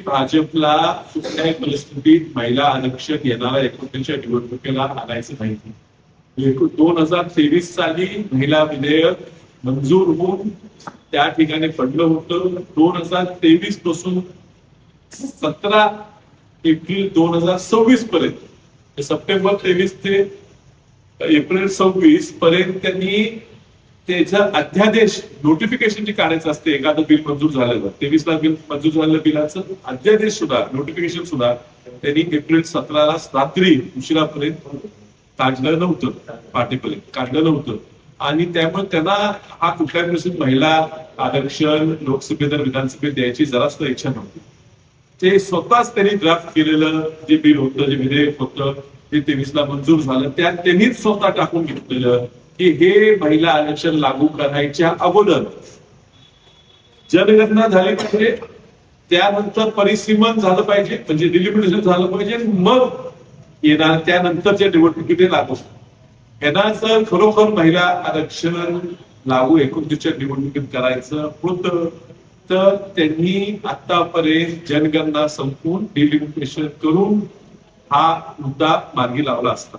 भाजपला कुठल्याही परिस्थितीत महिला आरक्षण येणाऱ्या 29च्या निवडणुकीला आणायचं माहिती. 2023 साली महिला विधेयक मंजूर होऊन त्या ठिकाणी पडलं होतं. 2023 पासून 17 एप्रिल 2026 पर्यंत, सप्टेंबर 23 ते एप्रिल 26 पर्यंत त्यांनी त्याचा अध्यादेश नोटिफिकेशन जे काढायचं असते. एखादं बिल मंजूर झालेलं 23 ला बिल मंजूर झालेलं बिलाचं अध्यादेश सुद्धा नोटिफिकेशन सुद्धा त्यांनी एप्रिल 17 रात्री उशिरापर्यंत काढलं नव्हतं, पाठीपर्यंत काढलं नव्हतं. आणि त्यामुळे त्यांना हा कुठल्याही परिस्थितीत महिला आरक्षण लोकसभेत विधानसभेत द्यायची जरा सुद्धा इच्छा नव्हती. ते स्वतःच त्यांनी ड्राफ्ट केलेलं जे बिल होतं, जे विधेयक होतं, ते 23 ला मंजूर झालं. त्यात त्यांनीच स्वतः टाकून घेतलेलं की हे महिला आरक्षण लागू करायच्या अगोदर जनगणना झाली पाहिजे, त्यानंतर परिसीमन झालं पाहिजे, म्हणजे डिलिमिटेशन झालं पाहिजे, मग येणार त्यानंतरच्या निवडणुकीत ते लागू. यांना जर खरोखर महिला आरक्षण लागू 29च्या निवडणुकीत करायचं होतं तर त्यांनी आतापर्यंत जनगणना संपवून डिलिमिटेशन करून हा मुद्दा मार्गी लावला असता.